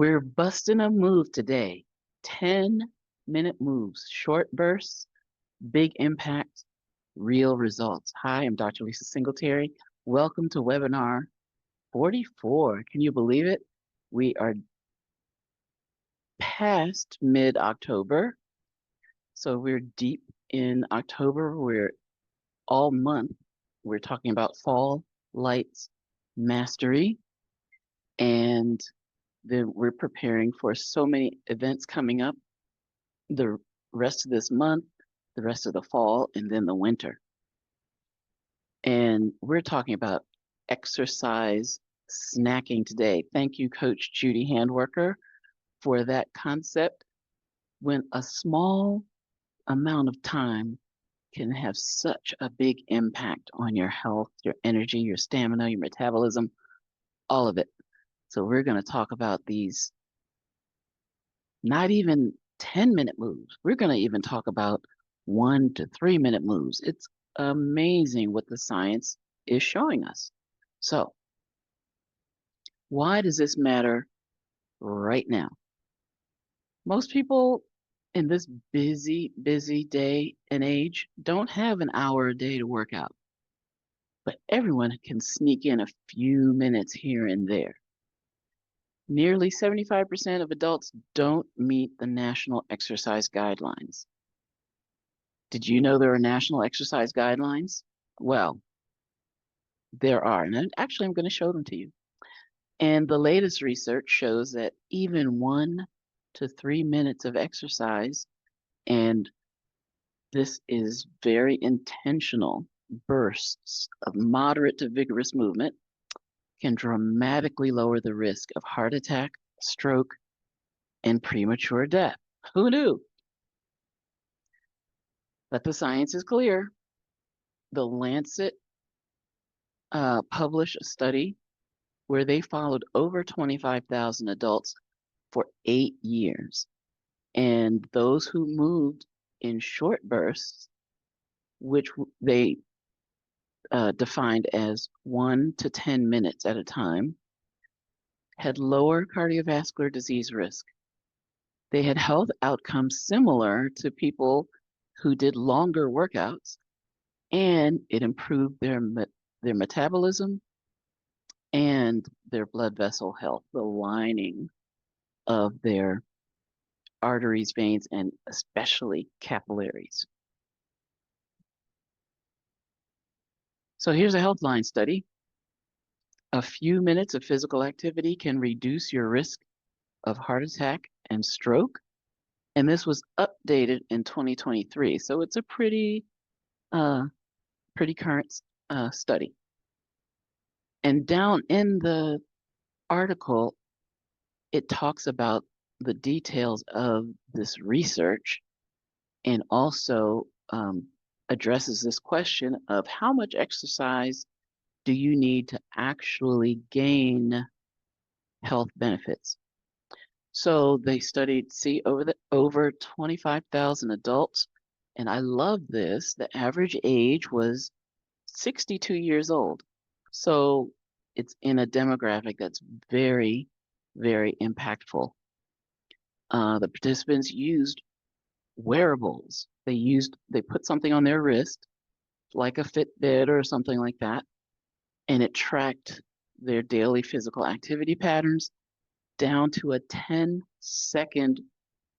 We're busting a move today. 10-minute moves, short bursts, big impact, real results. Hi, I'm Dr. Lisa Singletary. Welcome to webinar 44. Can you believe it? We are past mid-October. So we're deep in October. We're all month. We're talking about fall lights mastery. And then we're preparing for so many events coming up the rest of this month, the rest of the fall, and then the winter. And we're talking about exercise snacking today. Thank you, Coach Judy Handworker, for that concept. When a small amount of time can have such a big impact on your health, your energy, your stamina, your metabolism, all of it. So we're going to talk about these not even 10-minute moves. We're going to even talk about 1 to 3 minute moves. It's amazing what the science is showing us. So why does this matter right now? Most people in this busy day and age don't have an hour a day to work out, but everyone can sneak in a few minutes here and there. Nearly 75% of adults don't meet the national exercise guidelines. Did you know there are national exercise guidelines? Well, there are, and actually I'm going to show them to you. And the latest research shows that even 1 to 3 minutes of exercise, and this is very intentional bursts of moderate to vigorous movement, can dramatically lower the risk of heart attack, stroke, and premature death. Who knew? But the science is clear. The Lancet published a study where they followed over 25,000 adults for 8 years. And those who moved in short bursts, which they defined as 1 to 10 minutes at a time, had lower cardiovascular disease risk. They had health outcomes similar to people who did longer workouts, and it improved their metabolism and their blood vessel health, the lining of their arteries, veins, and especially capillaries. So here's a Healthline study. A few minutes of physical activity can reduce your risk of heart attack and stroke. And this was updated in 2023. So it's a pretty current study. And down in the article, it talks about the details of this research and also addresses this question of how much exercise do you need to actually gain health benefits. So they studied, over 25,000 adults, and I love this. The average age was 62 years old. So it's in a demographic that's very, very impactful. The participants used wearables. They put something on their wrist, like a Fitbit or something like that, and it tracked their daily physical activity patterns down to a 10-second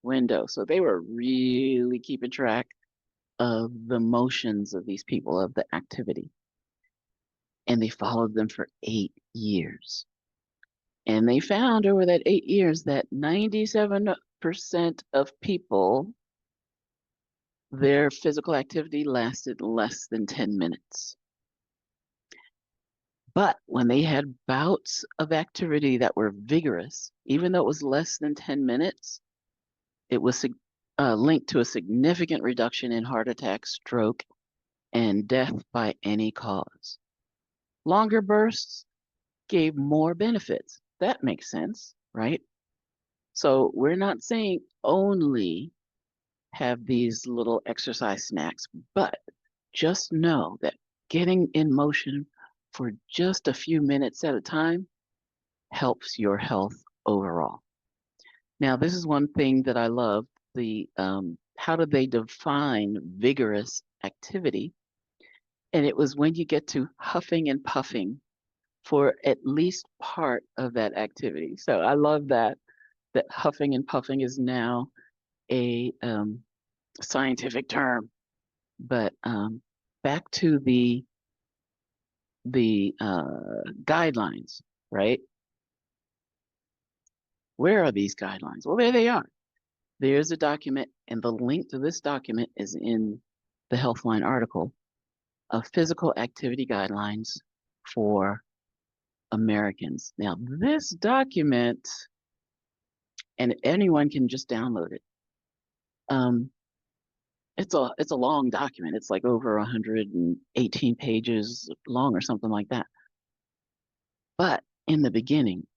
window. So they were really keeping track of the motions of these people, of the activity. And they followed them for 8 years. And they found over that 8 years that 97% of people, their physical activity lasted less than 10 minutes. But when they had bouts of activity that were vigorous, even though it was less than 10 minutes, it was linked to a significant reduction in heart attack, stroke, and death by any cause. Longer bursts gave more benefits. That makes sense, right? So we're not saying only have these little exercise snacks, but just know that getting in motion for just a few minutes at a time helps your health overall. Now, this is one thing that I love, the how do they define vigorous activity? And it was when you get to huffing and puffing for at least part of that activity. So I love that huffing and puffing is now a scientific term. But back to the guidelines, right? Where are these guidelines? Well, there they are. There's a document, and the link to this document is in the Healthline article of physical activity guidelines for Americans. Now, this document, and anyone can just download it. It's a long document. It's like over 118 pages long or something like that. But in the beginning,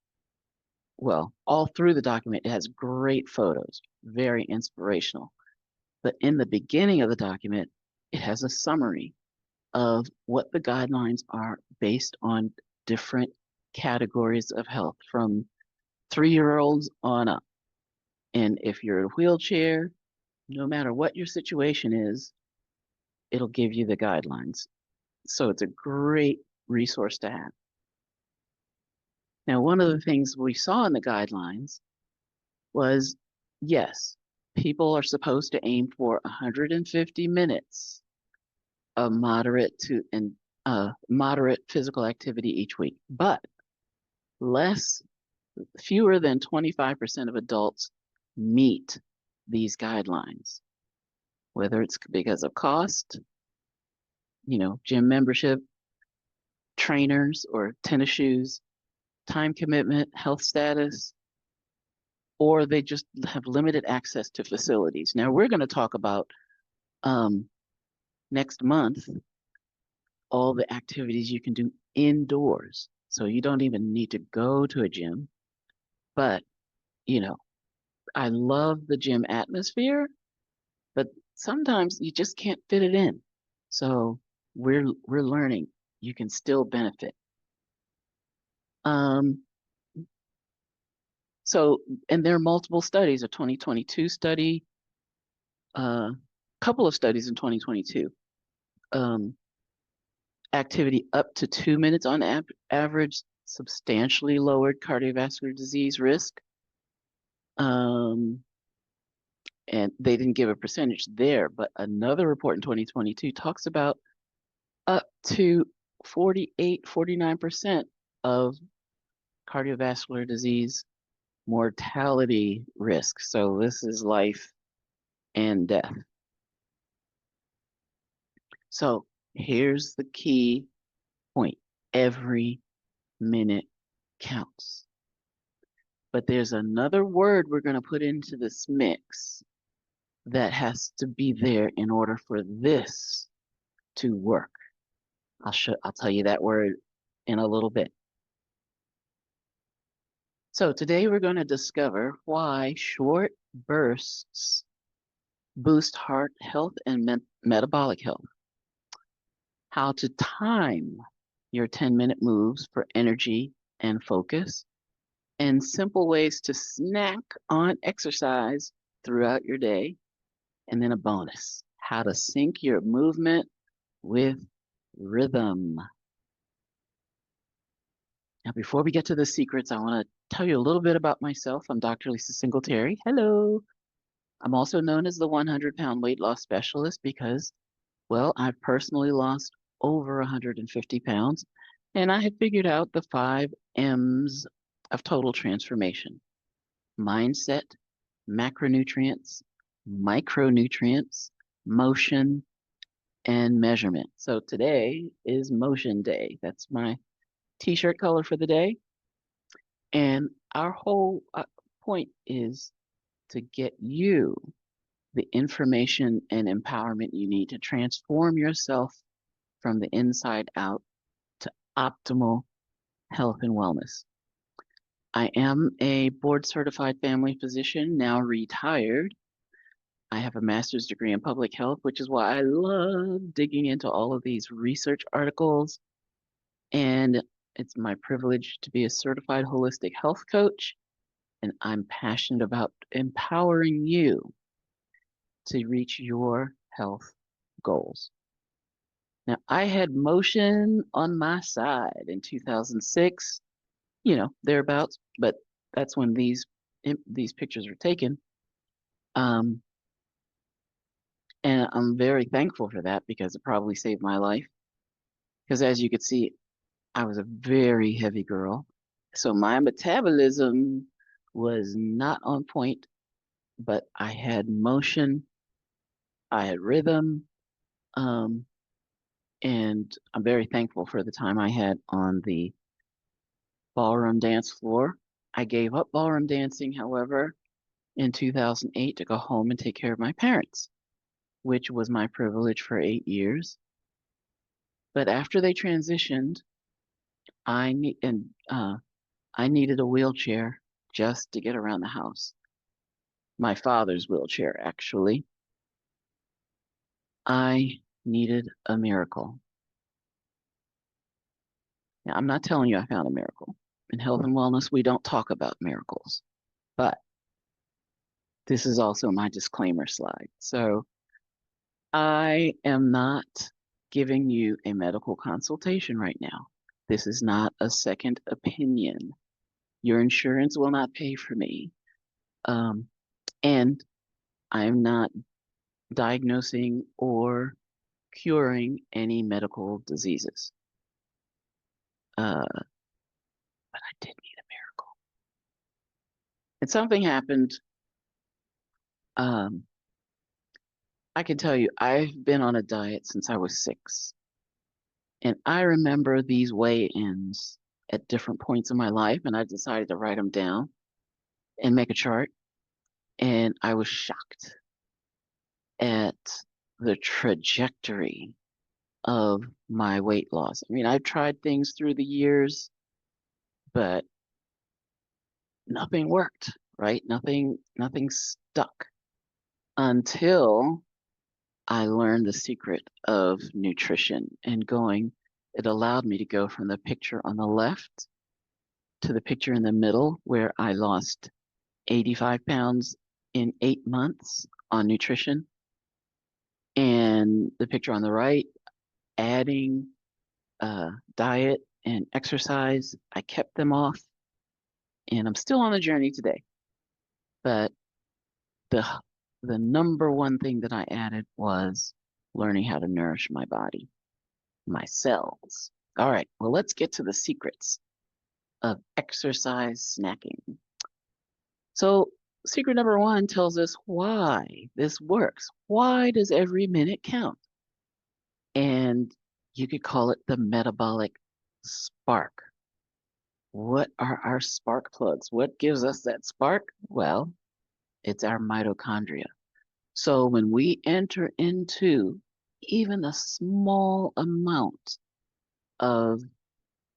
well, all through the document, it has great photos, very inspirational. But in the beginning of the document, it has a summary of what the guidelines are based on different categories of health from 3-year-olds on up. And if you're in a wheelchair, no matter what your situation is, it'll give you the guidelines. So it's a great resource to have. Now, one of the things we saw in the guidelines was, yes, people are supposed to aim for 150 minutes of moderate physical activity each week, but fewer than 25% of adults meet these guidelines, whether it's because of cost, gym membership, trainers or tennis shoes, time commitment, health status, or they just have limited access to facilities. Now, we're going to talk about next month all the activities you can do indoors. So you don't even need to go to a gym. But, I love the gym atmosphere, but sometimes you just can't fit it in. So we're learning you can still benefit. And there are multiple studies, a 2022 study, a couple of studies in 2022. Activity up to 2 minutes on average substantially lowered cardiovascular disease risk. And they didn't give a percentage there, but another report in 2022 talks about up to 49% of cardiovascular disease mortality risk. So this is life and death. So here's the key point. Every minute counts. But there's another word we're going to put into this mix that has to be there in order for this to work. I'll tell you that word in a little bit. So today we're going to discover why short bursts boost heart health and metabolic health, how to time your 10-minute moves for energy and focus, and simple ways to snack on exercise throughout your day, and then a bonus, how to sync your movement with rhythm. Now, before we get to the secrets, I want to tell you a little bit about myself. I'm Dr. Lisa Singletary. Hello. I'm also known as the 100-pound weight loss specialist because, well, I've personally lost over 150 pounds, and I have figured out the 5 M's of total transformation: mindset, macronutrients, micronutrients, motion, and measurement. So today is motion day. That's my t-shirt color for the day. And our whole point is to get you the information and empowerment you need to transform yourself from the inside out to optimal health and wellness. I am a board-certified family physician, now retired. I have a master's degree in public health, which is why I love digging into all of these research articles. And it's my privilege to be a certified holistic health coach and I'm passionate about empowering you to reach your health goals. Now, I had motion on my side in 2006, thereabouts, but that's when these pictures were taken. And I'm very thankful for that because it probably saved my life. Because as you could see, I was a very heavy girl. So my metabolism was not on point, but I had motion, I had rhythm, um, and I'm very thankful for the time I had on the ballroom dance floor. I gave up ballroom dancing, however, in 2008 to go home and take care of my parents, which was my privilege for 8 years. But after they transitioned, I needed a wheelchair just to get around the house. My father's wheelchair, actually. I needed a miracle. Now, I'm not telling you I found a miracle. In health and wellness, we don't talk about miracles, but this is also my disclaimer slide. So I am not giving you a medical consultation right now. This is not a second opinion. Your insurance will not pay for me. And I'm not diagnosing or curing any medical diseases. But I did need a miracle. And something happened. Um, I can tell you, I've been on a diet since I was 6. And I remember these weigh-ins at different points in my life, and I decided to write them down and make a chart. And I was shocked at the trajectory of my weight loss. I mean, I've tried things through the years, but nothing worked, right? Nothing stuck until I learned the secret of nutrition and it allowed me to go from the picture on the left to the picture in the middle where I lost 85 pounds in 8 months on nutrition, and the picture on the right, adding diet and exercise. I kept them off, and I'm still on the journey today. But the the number one thing that I added was learning how to nourish my body, my cells. All right, well, let's get to the secrets of exercise snacking. So, secret number one tells us why this works. Why does every minute count? And you could call it the metabolic spark. What are our spark plugs? What gives us that spark? Well, it's our mitochondria. So when we enter into even a small amount of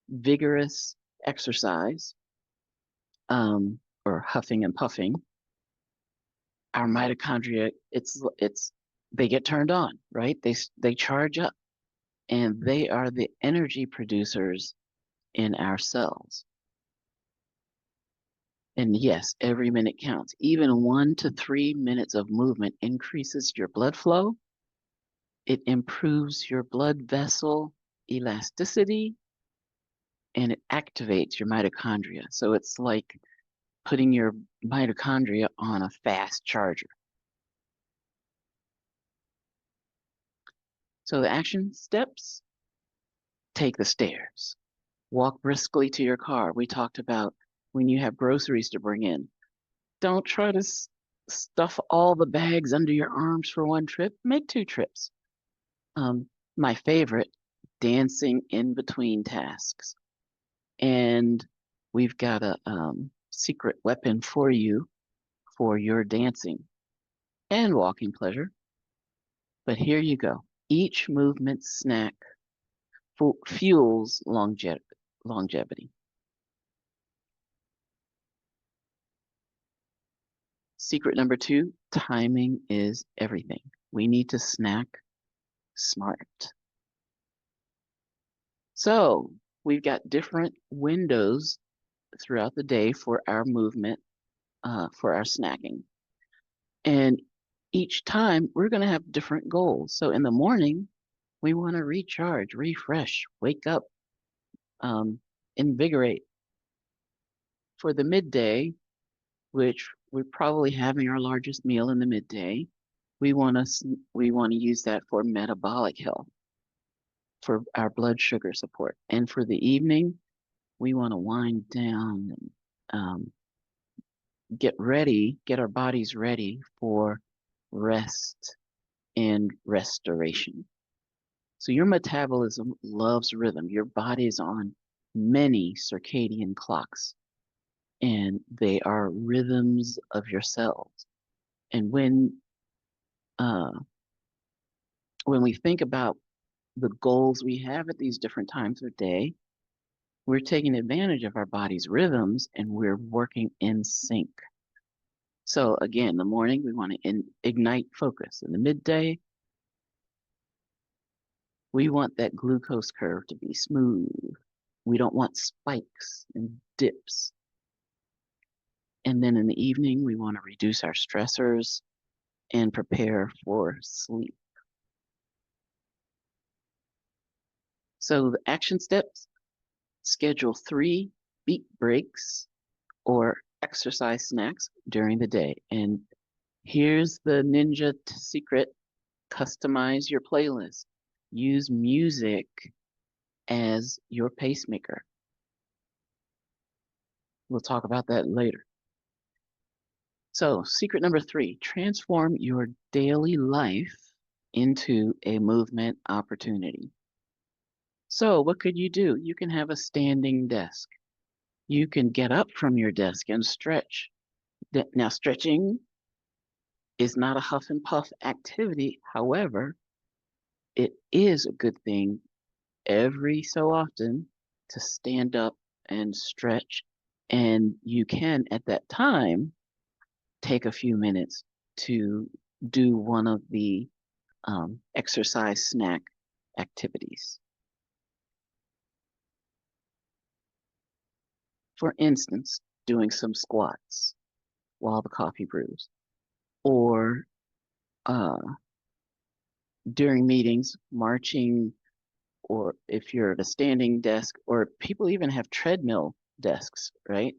vigorous exercise, or huffing and puffing, our mitochondria, they get turned on, right? They charge up, and they are the energy producers in our cells. And yes, every minute counts. Even 1 to 3 minutes of movement increases your blood flow. It improves your blood vessel elasticity, and it activates your mitochondria. So it's like putting your mitochondria on a fast charger. So the action steps: take the stairs, walk briskly to your car. We talked about when you have groceries to bring in. Don't try to stuff all the bags under your arms for one trip. Make 2 trips. My favorite, dancing in between tasks. And we've got a secret weapon for you for your dancing and walking pleasure. But here you go. Each movement snack fuels longevity. Secret number 2, timing is everything. We need to snack smart. So we've got different windows throughout the day for our movement for our snacking. And each time we're going to have different goals. So in the morning, we want to recharge, refresh, wake up, invigorate. For the midday, which we're probably having our largest meal in the midday, we want to use that for metabolic health, for our blood sugar support. And for the evening, we want to wind down and get our bodies ready for rest and restoration. So your metabolism loves rhythm. Your body is on many circadian clocks, and they are rhythms of your cells. And uh, when we think about the goals we have at these different times of day, we're taking advantage of our body's rhythms and we're working in sync. So again, in the morning, we want to ignite focus. In the midday, we want that glucose curve to be smooth. We don't want spikes and dips. And then in the evening, we want to reduce our stressors and prepare for sleep. So the action steps: schedule 3 beat breaks or exercise snacks during the day. And here's the ninja secret: customize your playlist. Use music as your pacemaker. We'll talk about that later. So, secret number 3: transform your daily life into a movement opportunity. So, what could you do? You can have a standing desk. You can get up from your desk and stretch. Now, stretching is not a huff and puff activity. However, it is a good thing every so often to stand up and stretch. And you can, at that time, take a few minutes to do one of the exercise snack activities. For instance, doing some squats while the coffee brews, or uh, during meetings, marching, or if you're at a standing desk, or people even have treadmill desks, right?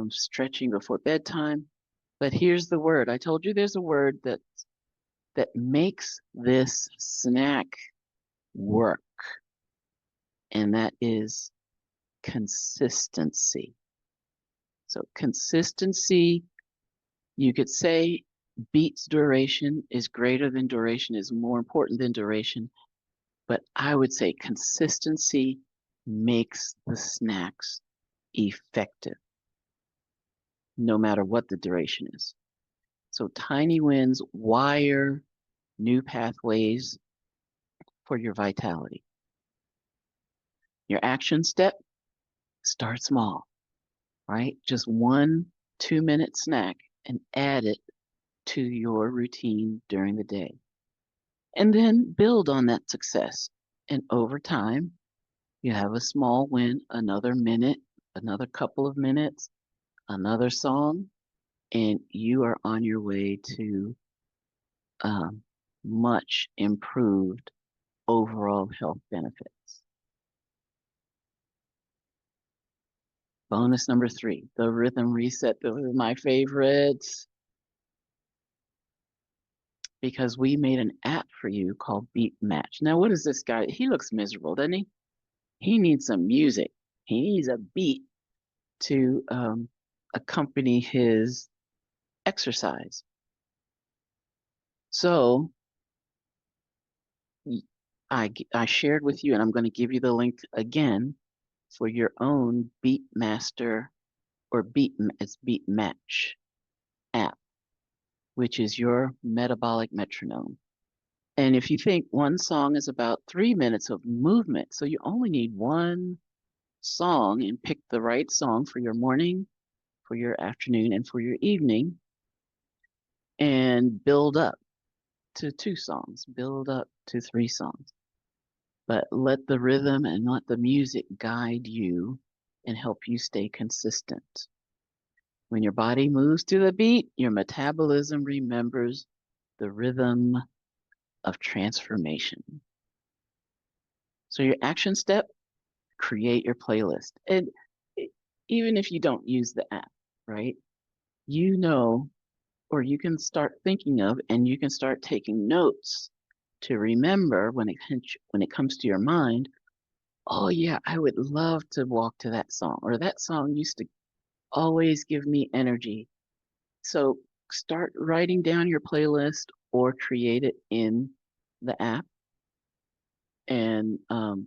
Stretching before bedtime. But here's the word. I told you there's a word that makes this snack work, and that is consistency. So consistency, you could say, beats duration, is greater than duration, is more important than duration, but I would say consistency makes the snacks effective, no matter what the duration is. So tiny wins wire new pathways for your vitality. Your action step: start small, right? Just 1 2-minute snack and add it to your routine during the day. And then build on that success. And over time, you have a small win, another minute, another couple of minutes, another song, and you are on your way to much improved overall health benefits. Bonus number 3, the rhythm reset. Those are my favorites because we made an app for you called Beat Match. Now, what is this guy? He looks miserable, doesn't he? He needs some music. He needs a beat to accompany his exercise. So I shared with you, and I'm going to give you the link again for your own Beatmaster or it's Beat Match app, which is your metabolic metronome. And if you think one song is about 3 minutes of movement, so you only need one song, and pick the right song for your morning, for your afternoon, and for your evening, and build up to 2 songs, build up to 3 songs. But let the rhythm and let the music guide you and help you stay consistent. When your body moves to the beat, your metabolism remembers the rhythm of transformation. So your action step, create your playlist. And even if you don't use the app, right? You know, or you can start thinking of, and you can start taking notes to remember when it comes to your mind. Oh yeah, I would love to walk to that song, or that song used to always give me energy. So start writing down your playlist or create it in the app. And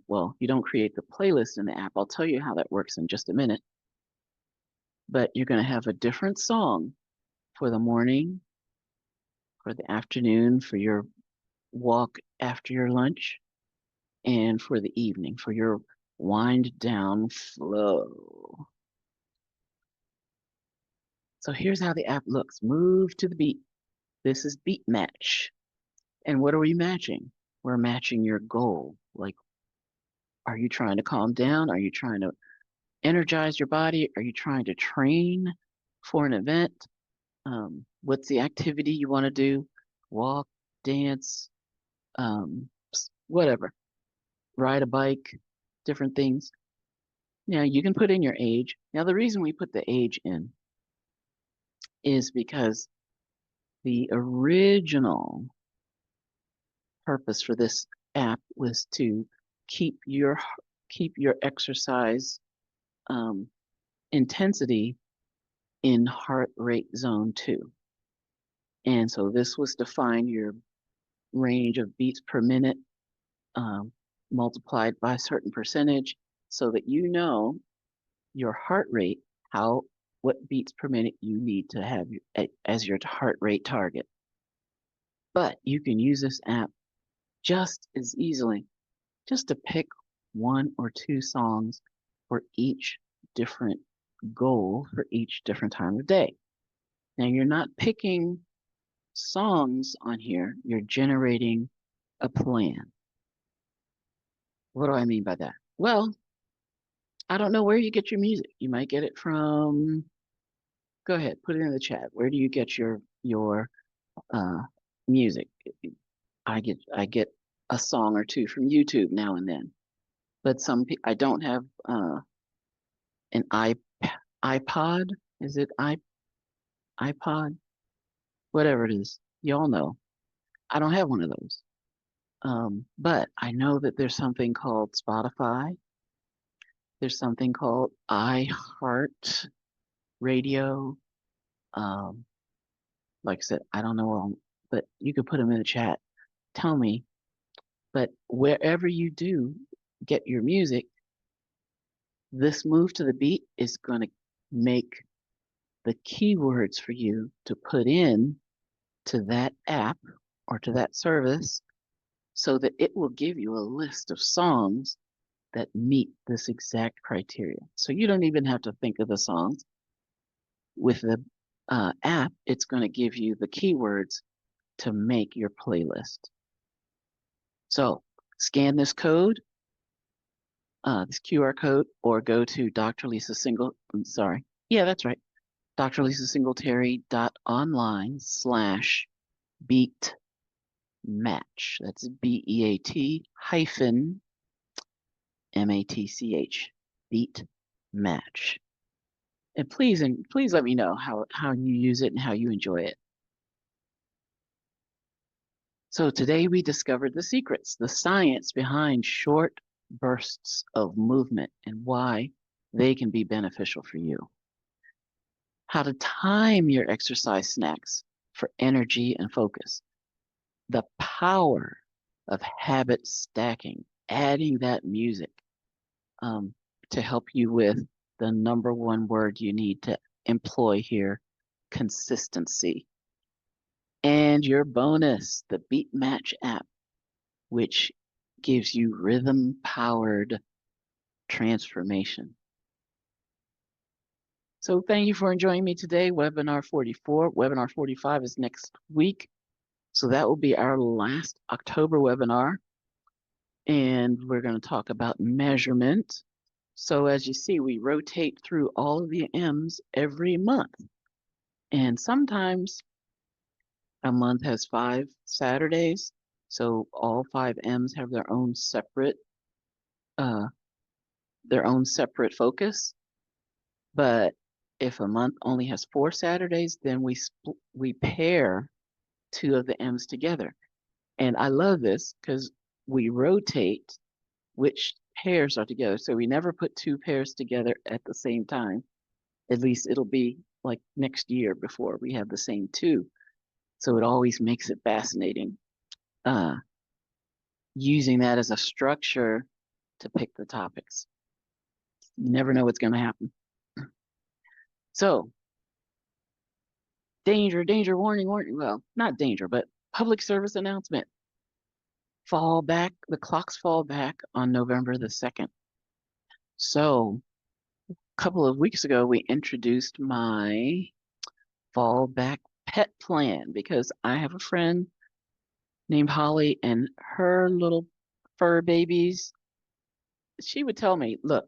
well, you don't create the playlist in the app. I'll tell you how that works in just a minute. But you're going to have a different song for the morning, for the afternoon, for your walk after your lunch, and for the evening, for your wind down flow. So here's how the app looks. Move to the beat. This is beat match. And what are we matching? We're matching your goal. Like, are you trying to calm down? Are you trying to energize your body? Are you trying to train for an event? What's the activity you want to do? Walk, dance, whatever. Ride a bike, different things. Now you can put in your age. Now the reason we put the age in is because the original purpose for this app was to keep your exercise intensity in heart rate zone 2. And so this was to find your range of beats per minute multiplied by a certain percentage so that you know your heart rate, what beats per minute you need to have as your heart rate target. But you can use this app just as easily just to pick 1 or 2 songs for each different goal for each different time of day. Now you're not picking songs on here, you're generating a plan. What do I mean by that? Well, I don't know where you get your music. You might get it from, go ahead, put it in the chat. Where do you get your uh, music? I get a song or two from YouTube now and then, but I don't have an iPod. Is it iPod? Whatever it is, y'all know. I don't have one of those. But I know that there's something called Spotify. There's something called iHeart Radio. Um, like I said, I don't know all, but you could put them in the chat. Tell me. But wherever you do get your music, this move to the beat is going to make the keywords for you to put in to that app or to that service so that it will give you a list of songs that meet this exact criteria. So you don't even have to think of the songs. With the app, it's going to give you the keywords to make your playlist. So scan this code, this QR code, or go to Dr. Lisa Single, I'm sorry. Yeah, that's right. drlisasingletary.online/beat match. That's BEAT hyphen MATCH, beat match. And please let me know how you use it and how you enjoy it. So today we discovered the secrets, the science behind short bursts of movement and why they can be beneficial for you. How to time your exercise snacks for energy and focus. The power of habit stacking, adding that music to help you with the number one word you need to employ here, consistency. And your bonus, the Beat Match app, which gives you rhythm-powered transformation. So thank you for joining me today, webinar 44. Webinar 45 is next week. So that will be our last October webinar. And we're going to talk about measurement. So as you see, we rotate through all of the M's every month. And sometimes a month has 5 Saturdays, so all 5 M's have uh, their own separate focus. But if a month only has 4 Saturdays, then we pair two of the M's together. And I love this because we rotate which pairs are together. So we never put two pairs together at the same time. At least it'll be like next year before we have the same two. So it always makes it fascinating. Uh, Using that as a structure to pick the topics. You never know what's going to happen. So, danger, danger, warning, warning. Well, not danger, but public service announcement. The clocks fall back on November the 2nd. So, a couple of weeks ago, we introduced my fallback pet plan because I have a friend named Holly and her little fur babies. She would tell me, look,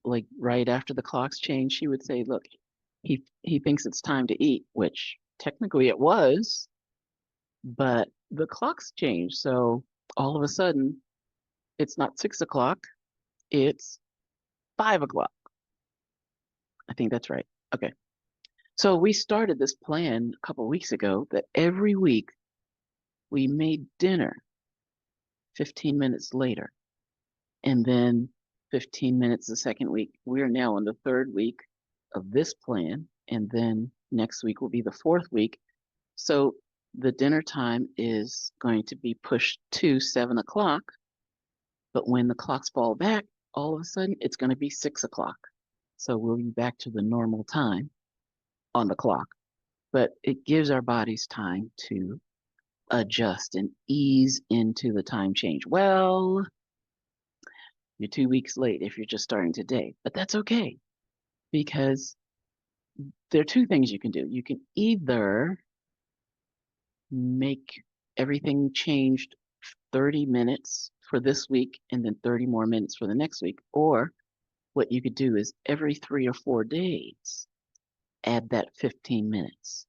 like right after the clocks change, she would say, look, he thinks it's time to eat, which technically it was, but the clocks changed. So all of a sudden, it's not 6 o'clock, it's 5 o'clock. I think that's right. Okay. So we started this plan a couple of weeks ago that every week we made dinner 15 minutes later, and then 15 minutes the second week. We're now on the third week of this plan, and then next week will be the fourth week. So the dinner time is going to be pushed to 7 o'clock, but when the clocks fall back, all of a sudden it's going to be 6 o'clock. So we'll be back to the normal time on the clock. But it gives our bodies time to adjust and ease into the time change. Well, you're 2 weeks late if you're just starting today, but that's okay because there are two things you can do. You can either make everything changed 30 minutes for this week and then 30 more minutes for the next week, or what you could do is every 3 or 4 days, add that 15 minutes.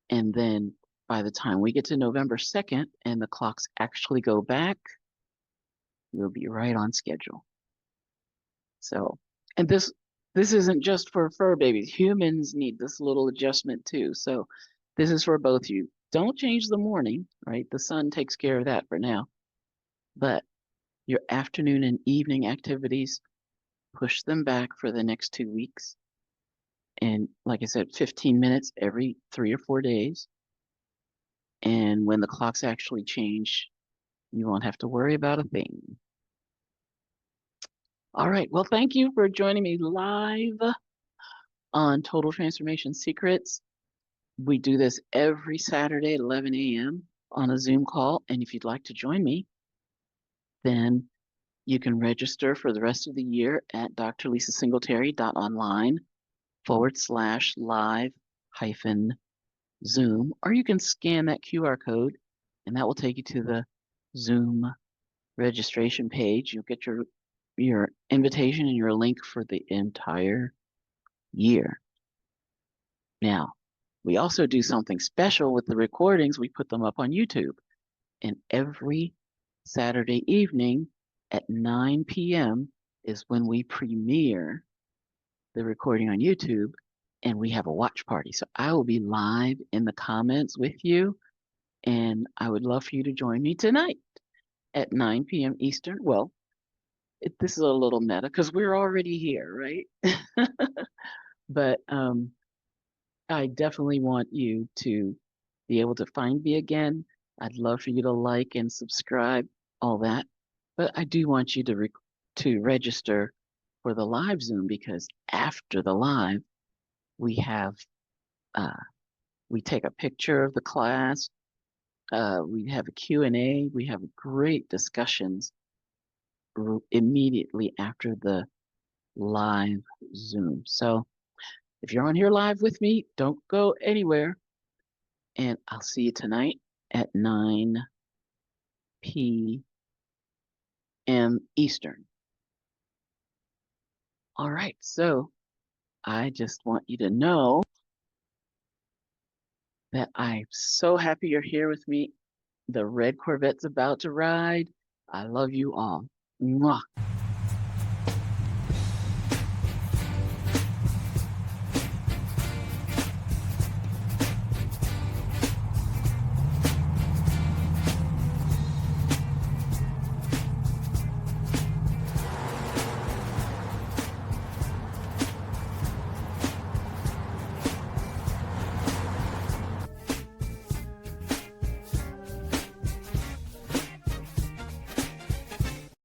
And then by the time we get to November 2nd and the clocks actually go back, we'll be right on schedule. So, and this isn't just for fur babies. Humans need this little adjustment too. So this is for both of you. Don't change the morning, right? The sun takes care of that for now. But your afternoon and evening activities, push them back for the next 2 weeks. And like I said, 15 minutes every 3 or 4 days. And when the clocks actually change, you won't have to worry about a thing. All right. Well, thank you for joining me live on Total Transformation Secrets. We do this every Saturday at 11 a.m. on a Zoom call. And if you'd like to join me, then you can register for the rest of the year at drlisasingletary.online/live-Zoom, or you can scan that QR code and that will take you to the Zoom registration page. You'll get your invitation and your link for the entire year. Now, we also do something special with the recordings. We put them up on YouTube. And every Saturday evening at 9 p.m. is when we premiere the recording on YouTube and we have a watch party. So I will be live in the comments with you. And I would love for you to join me tonight at 9 p.m. Eastern. Well, this is a little meta because we're already here, right? But I definitely want you to be able to find me again. I'd love for you to like and subscribe, all that. But I do want you to register for the live Zoom because after the live, we have we take a picture of the class. We have a Q&A. We have great discussions immediately after the live Zoom. So if you're on here live with me, don't go anywhere. And I'll see you tonight at 9 p.m. Eastern. All right, so I just want you to know that I'm so happy you're here with me. The red Corvette's about to ride. I love you all. Mwah.